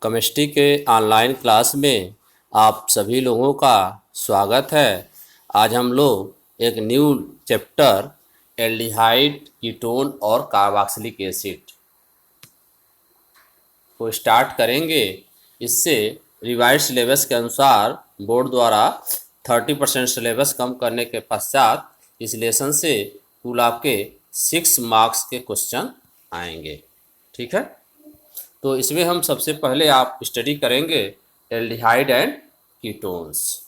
Chemistry के online class में आप सभी लोगों का स्वागत है। आज हम लोग एक न्यू चैप्टर एल्डिहाइड, कीटोन और कार्बोक्सिलिक एसिड को स्टार्ट करेंगे। इससे रिवाइज सिलेबस के अनुसार बोर्ड द्वारा 30% सिलेबस कम करने के पश्चात इस लेसन से कुल आपके 6 मार्क्स के क्वेश्चन आएंगे। ठीक है, तो इसमें हम सबसे पहले आप स्टडी करेंगे एल्डिहाइड एंड कीटोन्स।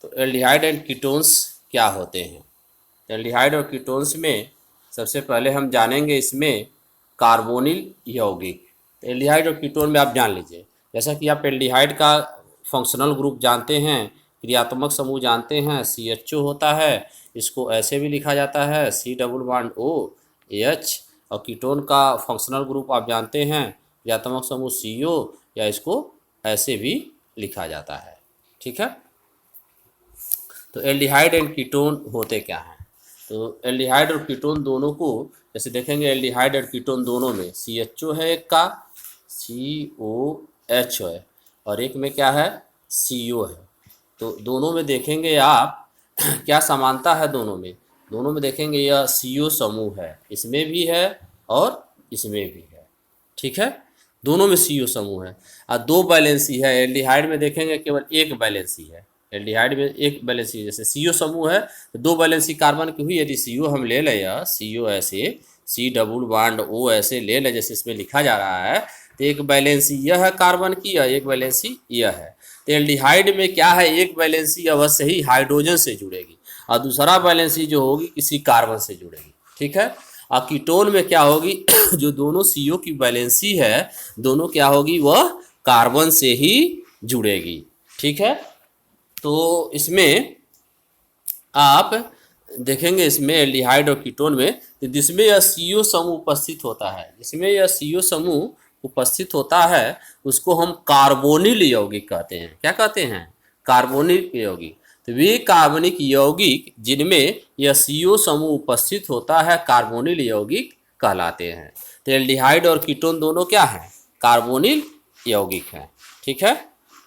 तो एल्डिहाइड एंड कीटोन्स क्या होते हैं? एल्डिहाइड और कीटोन्स में सबसे पहले हम जानेंगे इसमें कार्बोनिल यौगिक। एल्डिहाइड और कीटोन में आप जान लीजिए, जैसा कि आप एल्डिहाइड का फंक्शनल ग्रुप जानते हैं, क्रियात्मक समूह जानते हैं, CHO होता है, इसको ऐसे भी लिखा जाता है C++OH। और कीटोन का फंक्शनल ग्रुप आप जानते हैं, क्रियात्मक समूह CO, या इसको ऐसे भी लिखा जाता है। ठीक है, तो एल्डिहाइड एंड कीटोन होते क्या हैं? तो एल्डिहाइड और कीटोन दोनों को जैसे देखेंगे, एल्डिहाइड और कीटोन दोनों में CHO है, एक का COH है, और एक में क्या है CO है। तो दोनों में देखेंगे आप क्या समानता है दोनों में देखेंगे यह CO समूह है, इसमें भी है और इसमें भी है। ठीक है, दोनों में CO समूह है और 2 वैलेंसी है। एल्डिहाइड में देखेंगे केवल एक वैलेंसी है, एल्डिहाइड में एक वैलेंसी, जैसे CO समूह है तो 2 वैलेंसी कार्बन की हुई। यदि CO हम ले लें, या CO ऐसे C++O ऐसे ले लें जैसे इसमें लिखा जा रहा है, तो एक वैलेंसी यह है कार्बन की और एक वैलेंसी यह है। तो एल्डिहाइड में क्या है, एक वैलेंसी अवश्य ही हाइड्रोजन से जुड़ेगी और दूसरा वैलेंसी जो होगी किसी कार्बन से जुड़ेगी। ठीक है, और कीटोन में क्या होगी जो दोनों CO की वैलेंसी है, दोनों क्या होगी, वह कार्बन से ही जुड़ेगी। ठीक है, तो इसमें आप देखेंगे, इसमें एल्डिहाइड और कीटोन में जिसमें यह CO समूह उपस्थित होता है, जिसमें यह CO समूह उपस्थित होता है उसको हम कार्बोनिल यौगिक कहते हैं। क्या कहते हैं? कार्बोनिल यौगिक। तो वे कार्बनिक यौगिक जिनमें यह CO समूह उपस्थित होता है कार्बोनिल यौगिक कहलाते हैं। तो एल्डिहाइड और कीटोन दोनों क्या हैं? कार्बोनिल यौगिक हैं। ठीक है,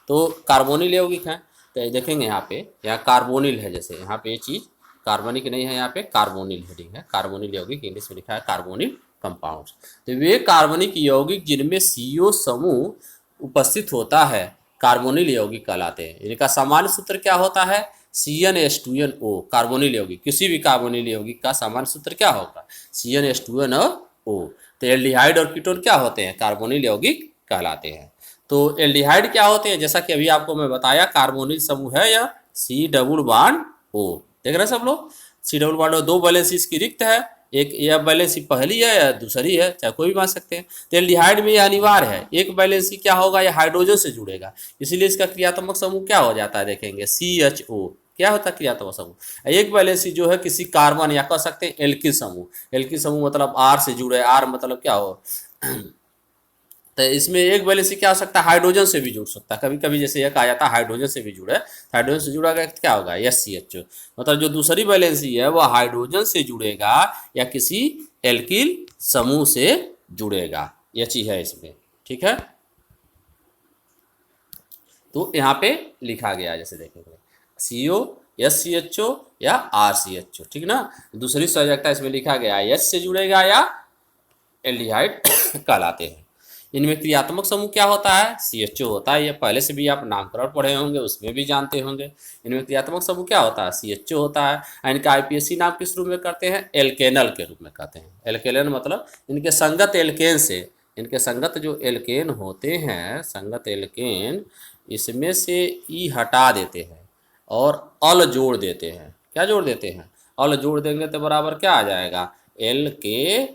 तो कार्बोनिल यौगिक हैं। तो देखेंगे यहाँ कार्बोनिल है, जैसे यहाँ पे ये चीज़ कार्बनिक नहीं है, यहाँ पे कार्बोनिल हेडिंग है, कार्बोनिल यौगिक इंग्लिश में लिखा है कार्बोनिल कंपाउंड्स। तो वे कार्बनिक यौगिक जिनमें CO समूह उपस्थित होता है कार्बोनिल यौगिक कहलाते हैं। इनका सामान्य सूत्र क्या होता है? CnH2nO। कार्बोनिल यौगिक, किसी भी कार्बोनिल यौगिक का सामान्य सूत्र क्या होगा? CnH2nO। तो एल्डिहाइड और कीटोन क्या होते हैं? कार्बोनिल यौगिक कहलाते हैं। तो एल्डिहाइड क्या होते हैं? जैसा कि अभी आपको मैं बताया, कार्बोनिल समूह है या C++O। देख रहे हैं सब लोग, C++O 2 वैलेंसी इसकी रिक्त है, एक यह वैलेंसी पहली है या दूसरी है, चाहे कोई भी मान सकते हैं। तो एल्डिहाइड में यह अनिवार्य है, एक वैलेंसी क्या होगा, यह हाइड्रोजन से जुड़ेगा, इसीलिए इसका क्रियात्मक समूह क्या हो जाता है, देखेंगे CHO। क्या होता है क्रियात्मक समूह? एक वैलेंसी जो है किसी कार्बन, या कह सकते हैं एल्किल समूह। एल्किल समूह मतलब R से जुड़े, R मतलब क्या हो तो इसमें एक वैलेंसी क्या हो सकता है, हाइड्रोजन से भी जुड़ सकता है। कभी कभी जैसे यह कहा जाता है हाइड्रोजन से भी जुड़े, हाइड्रोजन से जुड़ा गया क्या होगा, SCHO। मतलब जो दूसरी वैलेंसी है वह हाइड्रोजन से जुड़ेगा या किसी एल्किल समूह से जुड़ेगा, यह चीज है इसमें। ठीक है, तो यहाँ पे लिखा गया जैसे देखेंगे CO, SCHO या RCHO। ठीक ना, दूसरी संयोजकता इसमें लिखा गया H से जुड़ेगा या एल्डिहाइड कहलाते हैं। इनमें क्रियात्मक समूह क्या होता है? CHO होता है, ये पहले से भी आप नामकरण पढ़े होंगे, उसमें भी जानते होंगे। इनमें क्रियात्मक समूह क्या होता है? CHO होता है। इनका IPSC नाम किस रूप में करते हैं? एल्केनल के रूप में कहते हैं। एल्केनल मतलब इनके संगत एल्केन से, इनके संगत जो एल्केन होते हैं, संगत एल्केन, इसमें से E हटा देते हैं और अल जोड़ देते हैं। क्या जोड़ देते हैं? अल जोड़ देंगे तो बराबर क्या आ जाएगा, एल्केनल।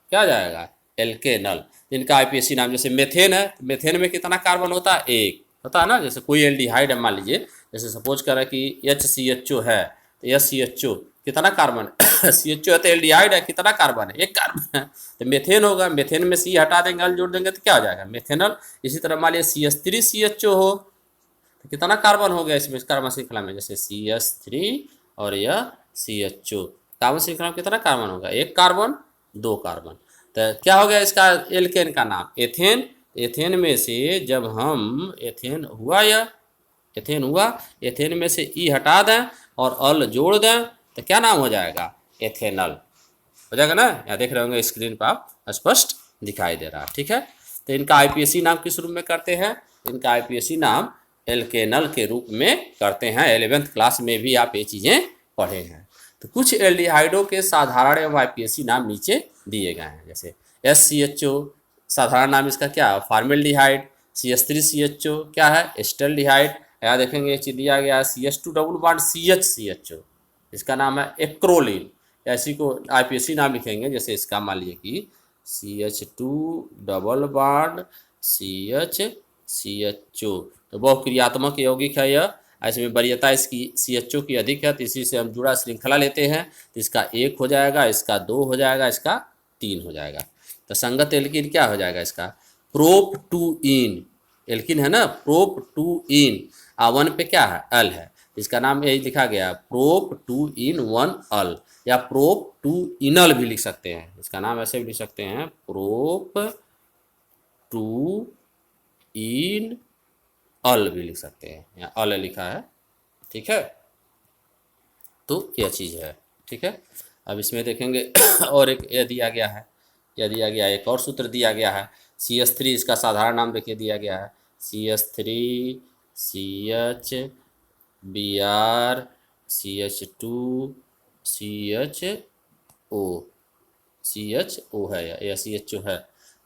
क्या जाएगा? एल्केनल। इनका IPSC नाम, जैसे मेथेन है, मेथेन में कितना कार्बन होता है? एक होता है ना। जैसे कोई एल्डिहाइड है, मान लीजिए जैसे सपोज करें कि HCHO है, तो HCHO कितना कार्बन CHO है तो एल्डिहाइड है, कितना कार्बन है? एक कार्बन है। तो मेथेन होगा, मेथेन में C हटा देंगे, अल जोड़ देंगे तो क्या हो जाएगा? मेथेनल। इसी तरह मान लीजिए CH3CHO हो तो कितना कार्बन हो गया इसमें, कार्बन श्रृंखला में, जैसे CH3 और यह CHO, कार्बन श्रृंखला में कितना कार्बन होगा? एक कार्बन, 2 कार्बन। तो क्या हो गया इसका एल्केन का नाम एथेन। एथेन में से जब हम एथेन हुआ या एथेन हुआ, एथेन में से ई हटा दें और अल जोड़ दें तो क्या नाम हो जाएगा, एथेनल हो जाएगा ना। यहाँ देख रहे होंगे स्क्रीन पर आप स्पष्ट दिखाई दे रहा है, ठीक है। तो इनका आईपीएसी नाम किस रूप में करते हैं, इनका आईपीएसी नाम एल्केनल के रूप में करते हैं। 11th क्लास में भी आप ये चीज़ें पढ़े हैं। तो कुछ एल्डिहाइडों के साधारण एवं आईपीएसी नाम नीचे दिए गए हैं, जैसे SCHO साधारण नाम इसका क्या है, फार्मेल्डिहाइड। CH3CHO क्या है, एस्टल्डिहाइड। यहाँ देखेंगे ये चीज़ दिया गया है CH2 डबल बॉन्ड CHCHO, इसका नाम है एक्रोलिन। ऐसी को आईपीएसी नाम लिखेंगे, जैसे इसका मान लीजिए कि CH2 डबल बॉन्ड CHCHO, तो बहुक्रियात्मक यौगिक है यह। ऐसे में वरीयता इसकी CHO की अधिक है, तो इसी से हम जुड़ा श्रृंखला लेते हैं, तो इसका 1 हो जाएगा, इसका 2 हो जाएगा, इसका 3 हो जाएगा। तो संगत एल्किन क्या हो जाएगा इसका, प्रोप टू इन, एल्किन है ना, प्रोप टू इन। 1 पे क्या है, अल है, इसका नाम यही लिखा गया प्रोप टू इन 1 अल, या प्रोप टू इनल भी लिख सकते हैं, इसका नाम ऐसे भी लिख सकते हैं प्रोप टू इन अल भी लिख सकते हैं, यहाँ अल लिखा है, ठीक है। तो यह चीज़ है, ठीक है। अब इसमें देखेंगे और एक यह दिया गया है, यह दिया गया एक और सूत्र दिया गया है CH3, इसका साधारण नाम देखिए दिया गया है CH3 CH Br CH2 CHO है या CHO है।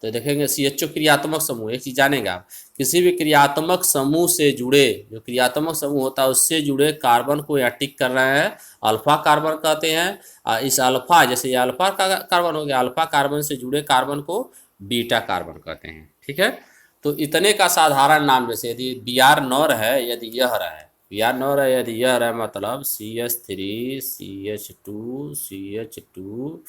तो देखेंगे CHO क्रियात्मक समूह, एक चीज़ जानेगा आप, किसी भी क्रियात्मक समूह से जुड़े, जो क्रियात्मक समूह होता है उससे जुड़े कार्बन को यहाँ टिक कर रहे हैं, अल्फा कार्बन कहते हैं। इस अल्फा, जैसे ये अल्फा का कार्बन हो गया, अल्फा कार्बन से जुड़े कार्बन को बीटा कार्बन कहते हैं, ठीक है। तो इतने का साधारण नाम, जैसे यदि Br नॉर है, यदि यह है Br नॉर है, यदि यह है मतलब CH3 CH2 CH2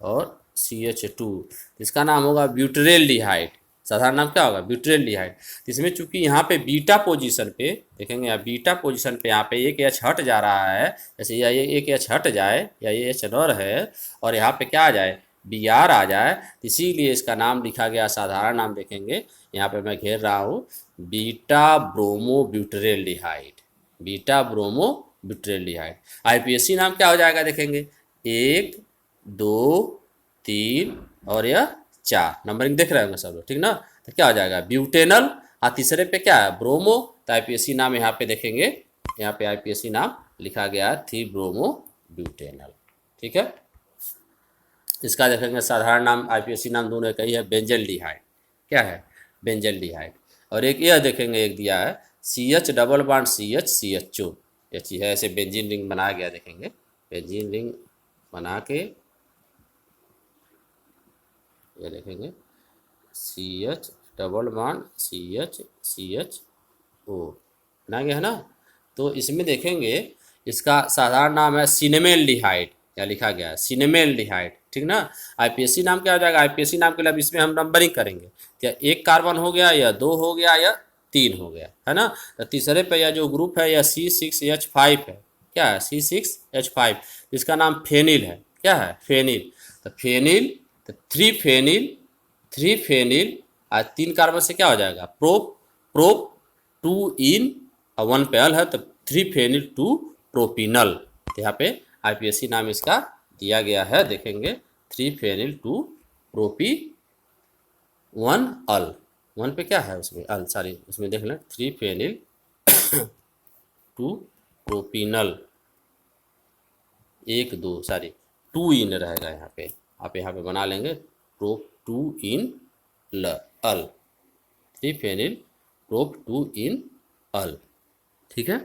और CH2, इसका नाम होगा ब्यूटरेल्डिहाइड। साधारण नाम क्या होगा, ब्यूटरेल्डिहाइड। इसमें चूंकि यहाँ पे बीटा पोजीशन पे देखेंगे, यहाँ बीटा पोजीशन पे यहाँ पे एक H हट जा रहा है, जैसे ये एक H हट जाए या ये H नॉर है और यहाँ पे क्या आ जाए, Br आ जाए, इसीलिए इसका नाम लिखा गया। साधारण नाम देखेंगे यहाँ पे मैं घेर रहा हूँ, beta bromo butyraldehyde, beta bromo butyraldehyde. IUPAC नाम क्या हो जाएगा देखेंगे, 1 2 3 और यह 4, नंबरिंग देख रहे होंगे सब लोग, ठीक ना। तो क्या हो जाएगा, ब्यूटेनल। तीसरे पे क्या है, ब्रोमो। तो आईपीएसी नाम यहाँ पे देखेंगे, यहाँ पे आईपीएसी नाम लिखा गया है 3 ब्रोमो ब्यूटेनल, ठीक है। इसका देखेंगे साधारण नाम, आईपीएसी नाम दोनों एक ही है, बेंजल्डिहाइड। क्या है, बेंजल्डिहाइड। और एक यह देखेंगे, एक दिया है CH डबल बॉन्ड CHCHO, ये चीज़ है, ऐसे बेंजीन रिंग बनाया गया, देखेंगे बेंजीन रिंग बना के ये देखेंगे CH डबल बॉन्ड CHCHO बना गया है ना। तो इसमें देखेंगे इसका साधारण नाम है सिनेमेल्डिहाइड, या लिखा गया है सिनेमेल्डिहाइड, ठीक ना। आईपीएसी नाम क्या हो जाएगा, आईपीएसी नाम के लिए इसमें हम नंबरिंग करेंगे, या 1 कार्बन हो गया, या 2 हो गया, या 3 हो गया, है ना। तो तीसरे पे यह जो ग्रुप है यह C6H5 है, क्या है C6H5, इसका नाम फेनिल है, क्या है फेनिल। तो फेनिल, तो 3 फेनिल आज 3 कार्बन से क्या हो जाएगा, प्रोप 2 इन 1 पे अल है, तो 3 फेनिल 2 प्रोपिनल। तो यहाँ पे आईपीएसी नाम इसका दिया गया है, देखेंगे 3 फेनिल 2 प्रोपी 1 अल, 1 पे क्या है उसमें अल, सॉरी उसमें देख लें 3 फेनिल 2 प्रोपिनल, 1 2 सॉरी 2 इन रहेगा यहाँ पे, आप यहाँ पे बना लेंगे प्रोप 2 इन अल, 3 फेनिल प्रोप 2 इन अल, ठीक है।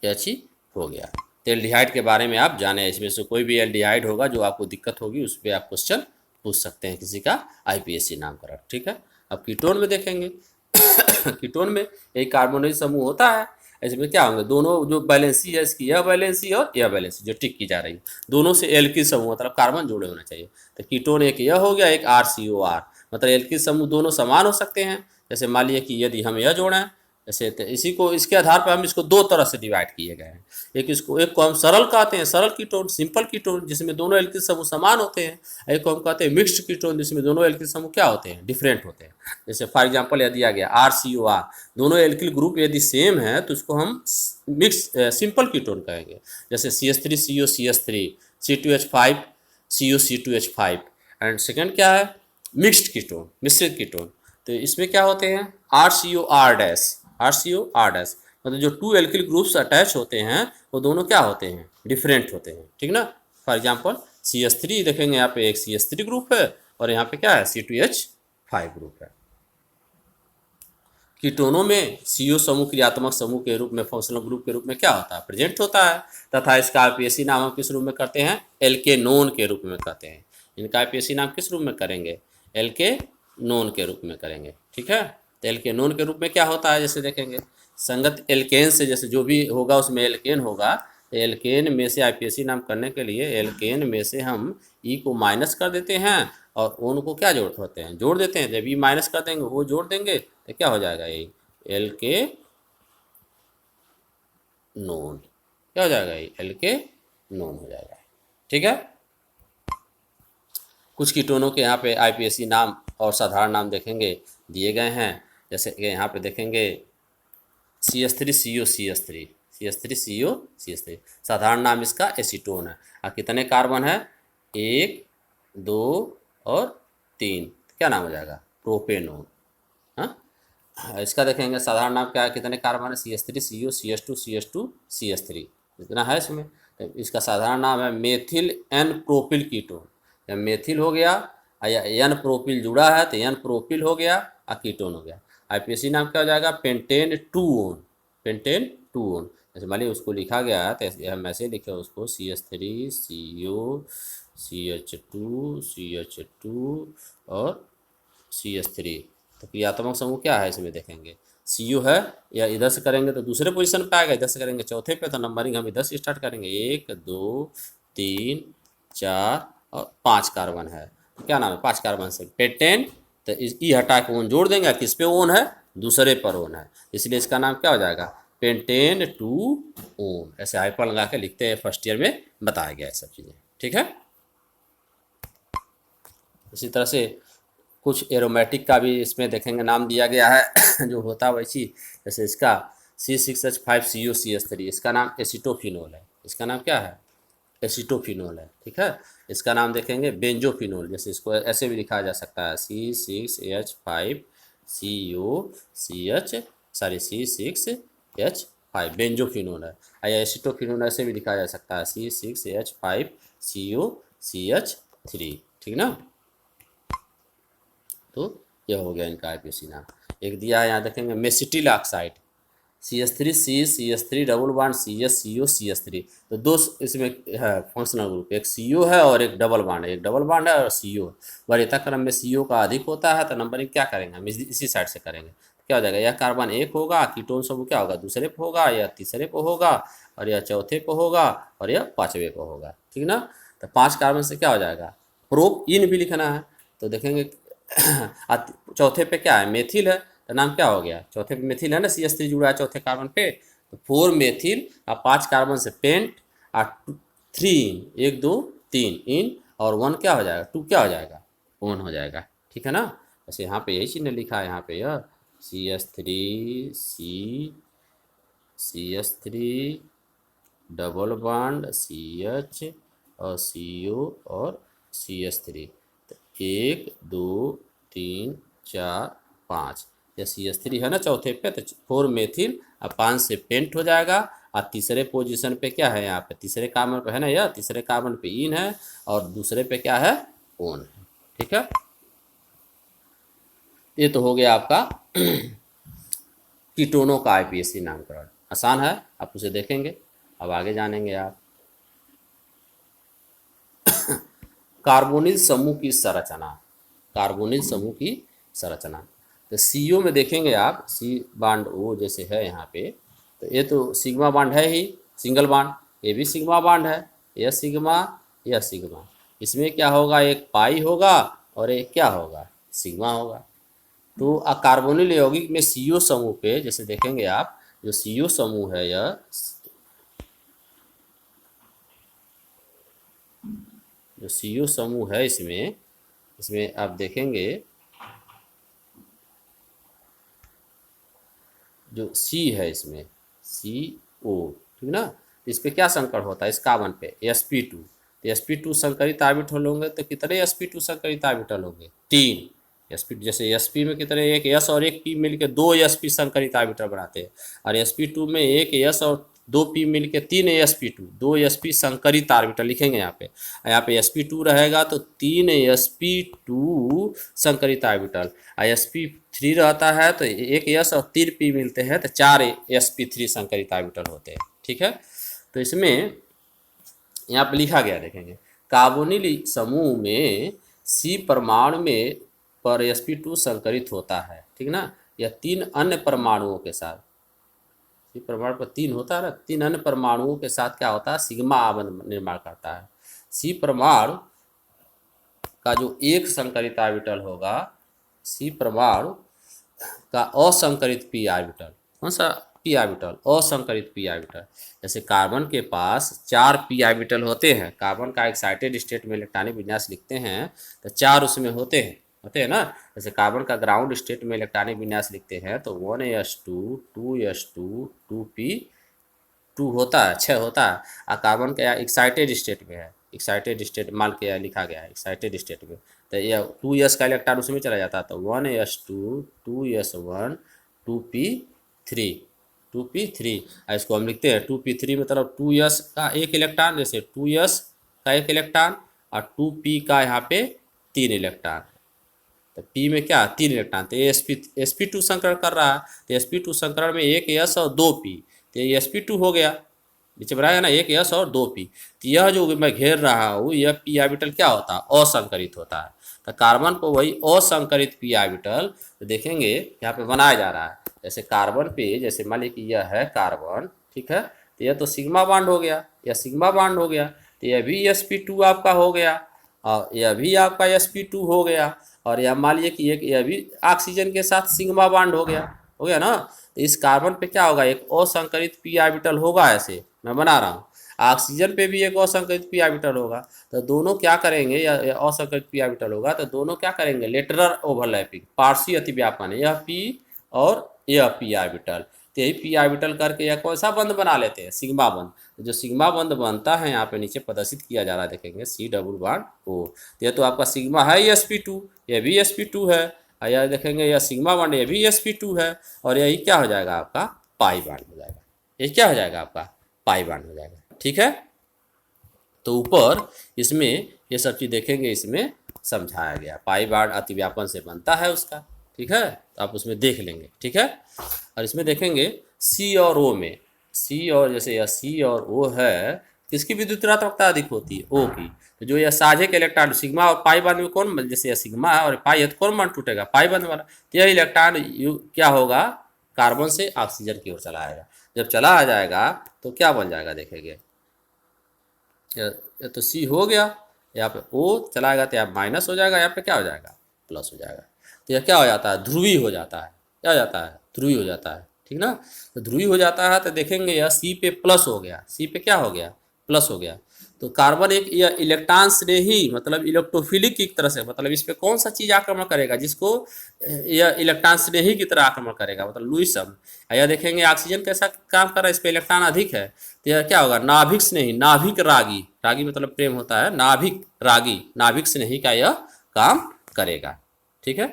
यह चीज हो गया। तो एल्डिहाइड के बारे में आप जाने, इसमें से कोई भी एल्डिहाइड होगा जो आपको दिक्कत होगी उस पर आप क्वेश्चन पूछ सकते हैं किसी का आईपीएसी नाम का, ठीक है। अब कीटोन में देखेंगे कीटोन में एक कार्बोनिल समूह होता है, इसमें क्या होंगे, दोनों जो बैलेंसी है इसकी, यह बैलेंसी और यह बैलेंसी जो टिक की जा रही है, दोनों से एल्किल समूह मतलब कार्बन जुड़े होना चाहिए। तो कीटोन एक यह हो गया, एक RCOR, मतलब एल्किल समूह दोनों समान हो सकते हैं। जैसे मान लीजिए कि यदि हम यह जोड़ें जैसे इसी को इसके आधार पर हम इसको दो तरह से डिवाइड किए गए हैं। एक को हम सरल कहते हैं, सरल कीटोन, सिंपल कीटोन जिसमें दोनों एल्किल समूह समान होते हैं। एक को हम कहते हैं मिक्स्ड कीटोन जिसमें दोनों एल्किल समूह क्या होते हैं, डिफरेंट होते हैं। जैसे फॉर एग्जांपल यदि आ गया RCOR, दोनों एल्किल ग्रुप यदि सेम है तो उसको हम मिक्स सिंपल कीटोन कहेंगे। जैसे CH3CO CH3, C2H5 CO C2H5। And second क्या है, मिक्स्ड कीटोन, मिश्रित कीटोन। तो इसमें क्या होते हैं RCOR डैश, RCOR डैश, मतलब जो टू एल्किल ग्रुप्स अटैच होते हैं वो दोनों क्या होते हैं, डिफरेंट होते हैं, ठीक ना। फॉर एग्जांपल CH3 देखेंगे, यहाँ पे एक CH3 ग्रुप है और यहाँ पे क्या है C2H5 ग्रुप है। कीटोनों में CO समूह क्रियात्मक समूह के रूप में, फंक्शनल ग्रुप के रूप में क्या होता है, प्रेजेंट होता है, तथा इसका IPSC नाम हम किस रूप में करते हैं, एल्केनोन के रूप में कहते हैं। इनका IPSC नाम किस रूप में करेंगे, एल्केनोन के रूप में करेंगे, ठीक है। तो एल्केनोन के रूप में क्या होता है, जैसे देखेंगे संगत एल्केन से, जैसे जो भी होगा उसमें एल्केन होगा, तो एल्केन में से IPSC नाम करने के लिए एल्केन में से हम E को माइनस कर देते हैं और ओन को क्या जोड़ होते हैं, जोड़ देते हैं। जब E माइनस कर देंगे वो जोड़ देंगे तो क्या हो जाएगा, ये एल्के नोन, क्या हो जाएगा, ये एल्के नोन हो जाएगा, ठीक है। कुछ कीटोनों के यहाँ पे IPSC नाम और साधारण नाम देखेंगे दिए गए हैं। जैसे कि यहाँ पे देखेंगे CH3CO CH3, CH3CO CH3, साधारण नाम इसका एसीटोन है। और कितने कार्बन है, 1 2 और 3, क्या नाम हो जाएगा, प्रोपेनोन। हाँ, इसका देखेंगे साधारण नाम क्या है, कितने कार्बन है, CH3CO CH2 CH2 CH3, इतना है इसमें। तो इसका साधारण नाम है मेथिल एन प्रोपिल कीटोन। जब मेथिल हो गया या एन प्रोपिल जुड़ा है तो एन प्रोपिल हो गया और कीटोन हो गया। IPSC नाम क्या हो जाएगा, पेंटेन 2 ओन, पेंटेन 2 ओन। जैसे मान लीजिए उसको लिखा गया है तो हम ऐसे लिखे उसको CH3CO CH2 और CH3। तो क्रियात्मक समूह क्या है इसमें देखेंगे, CO है, या इधर से करेंगे तो दूसरे पोजीशन पे आएगा, इधर से करेंगे चौथे पे, तो नंबरिंग हम इधर से स्टार्ट करेंगे, 1 2 3 4 और 5 कार्बन है। तो क्या नाम है, 5 कार्बन से पेंटेन, तो ई हटा के ओन जोड़ देंगे, किस पे ओन है, दूसरे पर ओन है, इसलिए इसका नाम क्या हो जाएगा, पेंटेन 2 ओन। ऐसे हाइपर लगा के लिखते हैं, फर्स्ट ईयर में बताया गया है सब चीज़ें, ठीक है। इसी तरह से कुछ एरोमेटिक का भी इसमें देखेंगे नाम दिया गया है जो होता है वैसी। जैसे इसका C6H5CO CH3, इसका नाम एसिटोफिनोल है, इसका नाम क्या है, एसिटोफिनोल है, ठीक है। इसका नाम देखेंगे बेंजोफिनोल, जैसे इसको ऐसे भी लिखा जा सकता है C6H5 बेंजोफिनोल है, या एसिटोफिनोल ऐसे भी लिखा जा सकता है C6H5CO CH3, ठीक ना। तो यह हो गया इनका IPSC नाम। एक दिया है यहाँ देखेंगे mesityl oxide, CH3C CH3 double bond CH CO CH3। तो दो इसमें है फंक्शनल ग्रुप, एक CO है और एक डबल बॉन्ड है, एक डबल बॉन्ड है और CO। वरीयता क्रम में CO का अधिक होता है तो नंबरिंग क्या करेंगे हम, इसी साइड से करेंगे। क्या हो जाएगा, यह कार्बन 1 होगा, कीटोन समूह क्या होगा, दूसरे पे होगा, या तीसरे पे होगा, और यह चौथे पे होगा, और यह पाँचवें पे होगा, ठीक ना। तो 5 कार्बन से क्या हो जाएगा, प्रोप इन भी लिखना है। तो देखेंगे चौथे पे क्या है, मेथिल है, तो नाम क्या हो गया, चौथे पे मेथिल है ना, CH3 जुड़ा है चौथे कार्बन पे, तो 4 मेथिल और 5 कार्बन से पेंट और 3 इन, 1 2 3 इन और 1 क्या हो जाएगा, 2 क्या हो जाएगा, ओन हो जाएगा, ठीक है ना। वैसे यहाँ पे यही चिन्ह लिखा है, यहाँ पे यह CH3 डबल बॉन्ड CH और CO और CH3। तो 1 2 3 4 5, या CH3 है ना चौथे पे, तो 4 मेथिल और 5 से पेंट हो जाएगा, और तीसरे पोजीशन पे क्या है, यहाँ पे तीसरे कार्बन पे है ना, यह तीसरे कार्बन पे इन है और दूसरे पे क्या है, ओन है, ठीक है। ये तो हो गया आपका कीटोनों का IPSC नामकरण, आसान है, आप उसे देखेंगे। अब आगे जानेंगे आप कार्बोनिल समूह की संरचना, कार्बोनिल समूह की संरचना। तो CO में देखेंगे आप, C बॉन्ड O जैसे है यहाँ पे, तो ये तो सिग्मा बॉन्ड है ही, सिंगल बॉन्ड, ये भी सिग्मा बॉन्ड है, यह सिग्मा, इसमें क्या होगा, एक पाई होगा और एक क्या होगा, सिग्मा होगा। तो कार्बोनिल यौगिक में CO समूह पे जैसे देखेंगे आप, जो CO समूह है यह, जो CO समूह है इसमें इसमें आप देखेंगे जो C है इसमें CO, ठीक ना। इस पे क्या संकर होता है इस कार्बन पे, sp2। तो sp2 संकरित ऑर्बिटल होंगे तो कितने sp2 संकरित ऑर्बिटल होंगे, 3 sp, जैसे sp में कितने, एक s और एक p मिलके 2 sp संकरित ऑर्बिटल बनाते हैं, और sp2 में एक s और 2p मिलके 3 sp2, 2 sp संकरित ऑर्बिटल लिखेंगे यहाँ पे sp2 रहेगा तो 3 sp2 संकरित ऑर्बिटल, और sp3 रहता है तो एक s और 3 p मिलते हैं तो 4 sp3 संकरित ऑर्बिटल होते हैं, ठीक है। तो इसमें यहाँ पे लिखा गया देखेंगे, कार्बोनिल समूह में C परमाणु में पर sp2 संकरित होता है, ठीक ना। यह 3 अन्य परमाणुओं के साथ, C परमाणु पर 3 होता है ना, 3 अन्य परमाणुओं के साथ क्या होता है, सिग्मा आबंध निर्माण करता है। C परमाणु का जो एक संकरित ऑर्बिटल होगा, C परमाणु का असंकरित p ऑर्बिटल, कौन सा p ऑर्बिटल, असंकरित p ऑर्बिटल। जैसे कार्बन के पास 4 p ऑर्बिटल होते हैं, कार्बन का एक्साइटेड स्टेट में इलेक्ट्रॉनिक विन्यास लिखते हैं तो 4 उसमें होते हैं ना। जैसे कार्बन का ग्राउंड स्टेट में इलेक्ट्रॉनिक विन्यास लिखते हैं तो 1s2 2s2 2p2 होता है, 6 होता है। और कार्बन का एक्साइटेड स्टेट में है, एक्साइटेड स्टेट मान के लिखा गया है एक्साइटेड स्टेट में, तो यह 2s का इलेक्ट्रॉन उसमें चला जाता है तो 1s2 2s1 2p3 2p3। इसको हम लिखते हैं 2p3 मतलब 2s का एक इलेक्ट्रॉन, जैसे 2s का एक इलेक्ट्रॉन और 2p का यहाँ पे 3 इलेक्ट्रॉन, तो p में क्या 3 इलेक्ट्रॉन, तो sp2 संकरण कर रहा है तो sp2 संकरण में एक s और 2p, तो ये sp2 हो गया, नीचे बनाया ना एक s और 2p। तो यह जो मैं घेर रहा हूँ यह p ऑर्बिटल क्या होता है, असंकरित होता है। तो कार्बन को वही असंकरित p ऑर्बिटल तो देखेंगे यहाँ पे बनाया जा रहा है। जैसे कार्बन पे, जैसे मान लीजिए कि यह है कार्बन, ठीक है, तो यह तो सिग्मा बॉन्ड हो गया, यह सिग्मा बॉन्ड हो गया, तो यह भी sp2 आपका हो गया और यह भी आपका sp2 हो गया, और यह मान लीजिए कि एक यह भी ऑक्सीजन के साथ सिग्मा बॉन्ड हो गया ना। तो इस कार्बन पे क्या होगा, एक असंकरित p ऑर्बिटल होगा, ऐसे मैं बना रहा हूँ। ऑक्सीजन पे भी एक असंकरित p ऑर्बिटल होगा, तो दोनों क्या करेंगे, या असंकरित p ऑर्बिटल होगा तो दोनों क्या करेंगे, लेटरल ओवरलैपिंग, पार्श्वीय अतिव्यापन, यह p और यह p ऑर्बिटल, तो यही p ऑर्बिटल करके यह कौन सा बंध बना लेते हैं, सिग्मा बंध। जो सिग्मा बंध बनता है यहाँ पे नीचे प्रदर्शित किया जा रहा है देखेंगे, C डबल बॉन्ड O। यह तो आपका सिग्मा है sp2, यह भी sp2 है, और यह देखेंगे यह सिग्मा बॉन्ड यह भी sp2 है, और यही क्या हो जाएगा आपका पाई बॉन्ड हो जाएगा, ये क्या हो जाएगा आपका पाई बॉन्ड हो जाएगा, ठीक है। तो ऊपर इसमें ये सब चीज़ देखेंगे, इसमें समझाया गया पाई बॉन्ड अतिव्यापन से बनता है उसका, ठीक है, तो आप उसमें देख लेंगे, ठीक है। और इसमें देखेंगे C और O में, C और जैसे यह C और O है, किसकी विद्युत ऋणात्मकता अधिक होती है, O की। तो जो यह साझे के इलेक्ट्रॉन सिग्मा और पाई बॉन्ड में कौन, जैसे यह सिग्मा है और पाई है तो कौन बॉन्ड टूटेगा, पाई बॉन्ड वाला, तो यह इलेक्ट्रॉन क्या होगा, कार्बन से ऑक्सीजन की ओर चला आएगा। जब चला आ जाएगा तो क्या बन जाएगा देखेंगे, या तो C हो गया, यहाँ पे O चलाएगा तो यहाँ माइनस हो जाएगा, यहाँ पे क्या हो जाएगा प्लस हो जाएगा। तो यह क्या हो जाता है, ध्रुवी हो जाता है, क्या हो जाता है, ध्रुवी हो जाता है, ठीक ना। तो ध्रुवी हो जाता है तो देखेंगे यह C पे प्लस हो गया, C पे क्या हो गया प्लस हो गया। तो कार्बन एक यह इलेक्ट्रॉन से ही मतलब इलेक्ट्रोफिलिक की तरह से, मतलब इस पे कौन सा चीज़ आक्रमण करेगा, जिसको यह इलेक्ट्रॉन स्नेही की तरह आक्रमण करेगा, मतलब लुईसम। यह देखेंगे ऑक्सीजन कैसा काम कर रहा है, इस पे इलेक्ट्रॉन अधिक है, तो यह क्या होगा नाभिक स्नेही, नाभिक रागी, रागी मतलब प्रेम होता है, नाभिक रागी, नाभिक स्नेही का यह काम करेगा, ठीक है।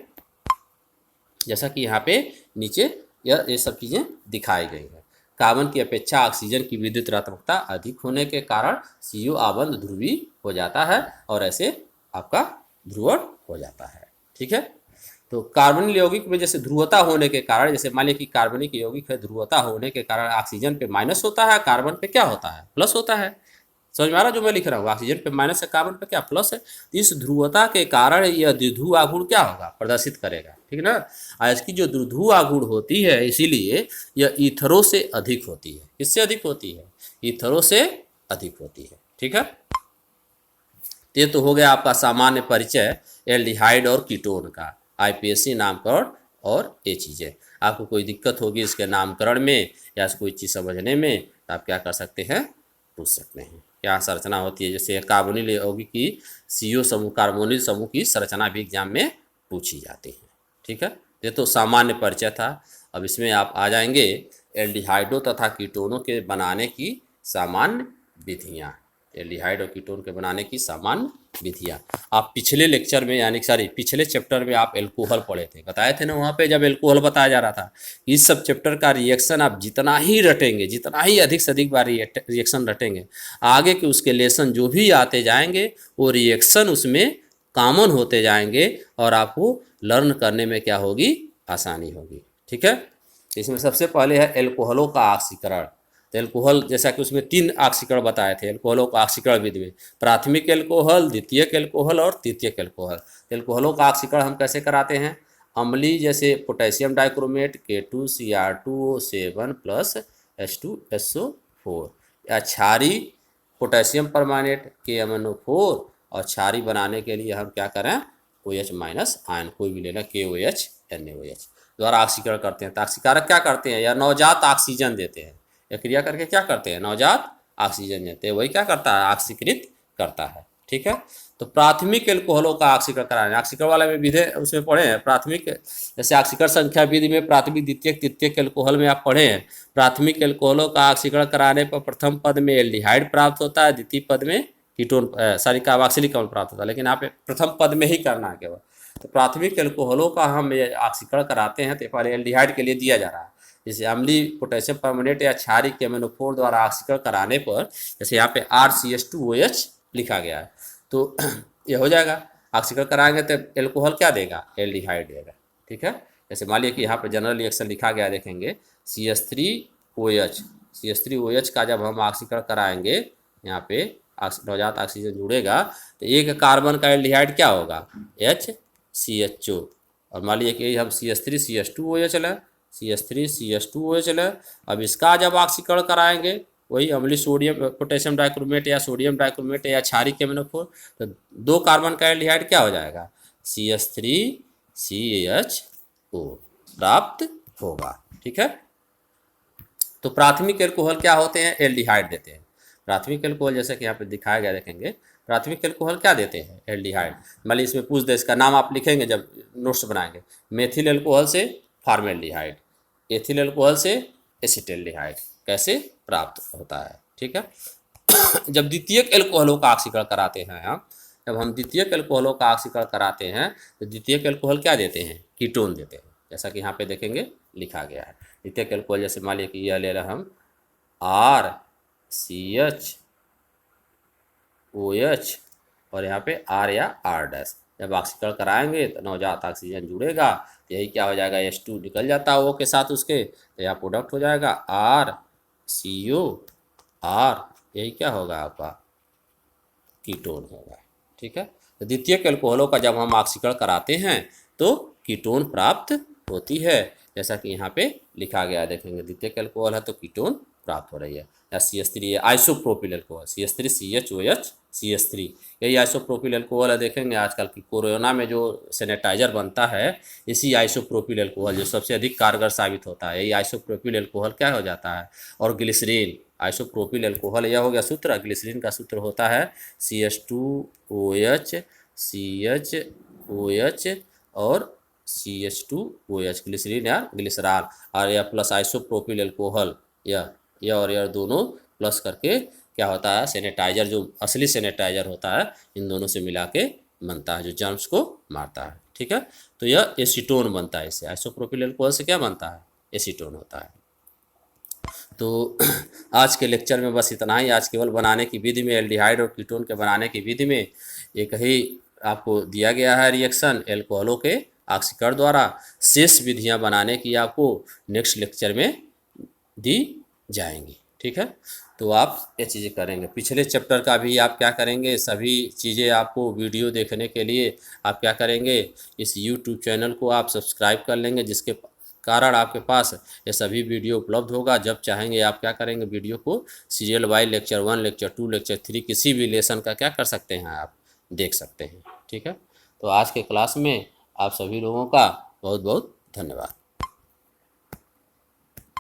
जैसा कि यहाँ पे नीचे ये सब चीज़ें दिखाई गई है। कार्बन की अपेक्षा ऑक्सीजन की विद्युत ऋणात्मकता अधिक होने के कारण CO आबंध ध्रुवी हो जाता है और ऐसे आपका ध्रुवण हो जाता है, ठीक है। तो कार्बनिल यौगिक में जैसे ध्रुवता होने के कारण, जैसे मान लिया कि कार्बनिक यौगिक है, ध्रुवता होने के कारण ऑक्सीजन पे माइनस होता है, कार्बन पे क्या होता है प्लस होता है। समझ में आ रहा जो मैं लिख रहा हूँ, ऑक्सीजन पे माइनस है, कार्बन पे क्या प्लस है। इस ध्रुवता के कारण यह द्विध्रुव आघूर्ण क्या होगा प्रदर्शित करेगा, ठीक ना। और इसकी जो द्विध्रुव आघूर्ण होती है इसीलिए यह ईथरो से अधिक होती है, किससे अधिक होती है, ईथरो से अधिक होती है, ठीक है। ये तो हो गया आपका सामान्य परिचय एल्डिहाइड और कीटोन का, IPSC नामकरण और ये चीज़ें। आपको कोई दिक्कत होगी इसके नामकरण में या कोई चीज़ समझने में तो आप क्या कर सकते हैं, पूछ सकते हैं। क्या संरचना होती है, जैसे कार्बोनिल यौगिक की CO समूह, कार्बोनिल समूह की संरचना भी एग्जाम में पूछी जाती है। ठीक है, ये तो सामान्य परिचय था। अब इसमें आप आ जाएंगे एल्डिहाइडों तथा कीटोनों के बनाने की सामान्य विधियाँ। एल्डिहाइड और कीटोन के बनाने की सामान्य विधियाँ। आप पिछले लेक्चर में पिछले चैप्टर में आप एल्कोहल पढ़े थे, बताए थे ना वहाँ पे जब एल्कोहल बताया जा रहा था। इस सब चैप्टर का रिएक्शन आप जितना ही रटेंगे, जितना ही अधिक से अधिक बार रिएक्शन रटेंगे, आगे के उसके लेसन जो भी आते जाएंगे वो रिएक्शन उसमें कॉमन होते जाएंगे और आपको लर्न करने में क्या होगी, आसानी होगी। ठीक है, इसमें सबसे पहले है एल्कोहलों का ऑक्सीकरण। तो एल्कोहल, जैसा कि उसमें 3 ऑक्सीकरण बताए थे एल्कोहलों का ऑक्सीकरण विधि में, प्राथमिक एल्कोहल, द्वितीयक एल्कोहल और तृतीयक एल्कोहल। एल्कोहलों का ऑक्सीकरण हम कैसे कराते हैं, अम्लीय जैसे potassium dichromate K2Cr2O7 plus H2SO4, या क्षारीय पोटेशियम परमानेट KMnO4, और क्षारीय बनाने के लिए हम क्या करें, OH माइनस आयन कोई भी लेना, KOH NaOH द्वारा ऑक्सीकरण करते हैं। तो ऑक्सीकारक क्या करते हैं, या नवजात ऑक्सीजन देते हैं, या क्रिया करके क्या करते हैं, नवजात ऑक्सीजन देते हैं, वही क्या करता है, ऑक्सीकृत करता है। ठीक है, तो प्राथमिक एल्कोहलों का ऑक्सीकरण कराना, ऑक्सीकरण वाला में विधि उसमें पढ़े हैं प्राथमिक, जैसे ऑक्सीकरण संख्या विधि में प्राथमिक द्वितीयक तृतीयक एल्कोहल में आप पढ़े हैं। प्राथमिक एल्कोहलों का ऑक्सीकरण कराने पर प्रथम पद में एल्डिहाइड प्राप्त होता है, द्वितीय पद में कीटोन कार्बोक्सिलिक अम्ल प्राप्त होता है, लेकिन आप प्रथम पद में ही करना है केवल। तो प्राथमिक एल्कोहलों का हम ऑक्सीकरण कराते हैं तो पहले एल्डिहाइड के लिए दिया जा रहा है, जैसे अम्लीय पोटेशियम परमानेट या क्षारीय KMnO4 द्वारा ऑक्सीकरण कराने पर, जैसे यहाँ पे RCH2OH लिखा गया है, तो ये हो जाएगा। ऑक्सीकरण कराएंगे तो एल्कोहल क्या देगा, एल्डिहाइड देगा। ठीक है, जैसे मान लिया कि यहाँ पे जनरल रिएक्शन लिखा गया, देखेंगे CH3OH का जब हम ऑक्सीकरण कराएंगे, यहाँ पे नवजात ऑक्सीजन जुड़ेगा तो एक कार्बन का एल्डिहाइड क्या होगा, HCHO, और मान लीजिए कि हम CH3CH2OH लें, CH3CH2OH लें। अब इसका जब ऑक्सीकरण कराएंगे, वही अम्लीय सोडियम पोटेशियम डाइक्रोमेट या सोडियम डाइक्रोमेट या क्षारीय KMnO4, तो 2 कार्बन का एल्डिहाइड क्या हो जाएगा, CH3CHO प्राप्त होगा। ठीक है, तो प्राथमिक एल्कोहल क्या होते हैं, एल्डिहाइड देते हैं। प्राथमिक एल्कोहल जैसे कि यहाँ पे दिखाया गया, देखेंगे प्राथमिक एल्कोहल क्या देते हैं, एल्डिहाइड। मान लीजिए इसमें पूछ दे, इसका नाम आप लिखेंगे जब नोट्स बनाएंगे, मेथिल एल्कोहल से फॉर्मेल्डिहाइड, एथिल एल्कोहल से एसिटाल्डिहाइड कैसे प्राप्त होता है। ठीक है, जब द्वितीयक एल्कोहलों का ऑक्सीकरण कराते हैं हम, जब हम द्वितीयक एल्कोहलों का ऑक्सीकरण कराते हैं तो द्वितीयक एल्कोहल क्या देते हैं, कीटोन देते हैं, जैसा कि यहाँ पे देखेंगे लिखा गया है। द्वितीयक एल्कोहल जैसे मान लिया कि यह ले रहा हम RCHOH और यहाँ पे R या R', जब ऑक्सीकरण कराएंगे तो नवजात ऑक्सीजन जुड़ेगा, तो यही क्या हो जाएगा, H2 निकल जाता है O के साथ उसके, तो यहाँ प्रोडक्ट हो जाएगा RCOR, यही क्या होगा आपका, कीटोन होगा। ठीक है, तो द्वितीयक एल्कोहलों का जब हम ऑक्सीकरण कराते हैं तो कीटोन प्राप्त होती है, जैसा कि यहाँ पे लिखा गया, देखेंगे द्वितीयक एल्कोहल है तो कीटोन प्राप्त हो रही है। या CH3 isopropyl alcohol, CH3CHOH CH3, यही आइसोप्रोपिल एल्कोहल है। देखेंगे आजकल की कोरोना में जो सैनिटाइजर बनता है, इसी आइसोप्रोपिल एल्कोहल जो सबसे अधिक कारगर साबित होता है, यही आइसोप्रोपिल एल्कोहल क्या हो जाता है। और ग्लिसरीन, आइसोप्रोपिल एल्कोहल यह हो गया सूत्र, ग्लिसरीन का सूत्र होता है CH2OH CHOH और CH2OH, ग्लिसरीन या ग्लिसरॉल, और यह प्लस आइसोप्रोपिल एल्कोहल, यह और यह दोनों प्लस करके क्या होता है, सैनिटाइजर जो असली सैनिटाइजर होता है, इन दोनों से मिला के बनता है, जो जर्म्स को मारता है। ठीक है, तो यह एसीटोन बनता है, इससे आइसोप्रोपिल एल्कोहल से क्या बनता है, एसीटोन होता है। तो आज के लेक्चर में बस इतना ही। आज केवल बनाने की विधि में, एल्डिहाइड और कीटोन के बनाने की विधि में एक ही आपको दिया गया है रिएक्शन एल्कोहलों के ऑक्सीकरण द्वारा। शेष विधियां बनाने की आपको नेक्स्ट लेक्चर में दी जाएंगी। ठीक है, तो आप ये चीज़ें करेंगे। पिछले चैप्टर का भी आप क्या करेंगे, सभी चीज़ें आपको वीडियो देखने के लिए आप क्या करेंगे, इस यूट्यूब चैनल को आप सब्सक्राइब कर लेंगे, जिसके कारण आपके पास ये सभी वीडियो उपलब्ध होगा। जब चाहेंगे आप क्या करेंगे, वीडियो को serial wise lecture 1 lecture 2 lecture 3 किसी भी लेसन का क्या कर सकते हैं, आप देख सकते हैं। ठीक है, तो आज के क्लास में आप सभी लोगों का बहुत बहुत धन्यवाद।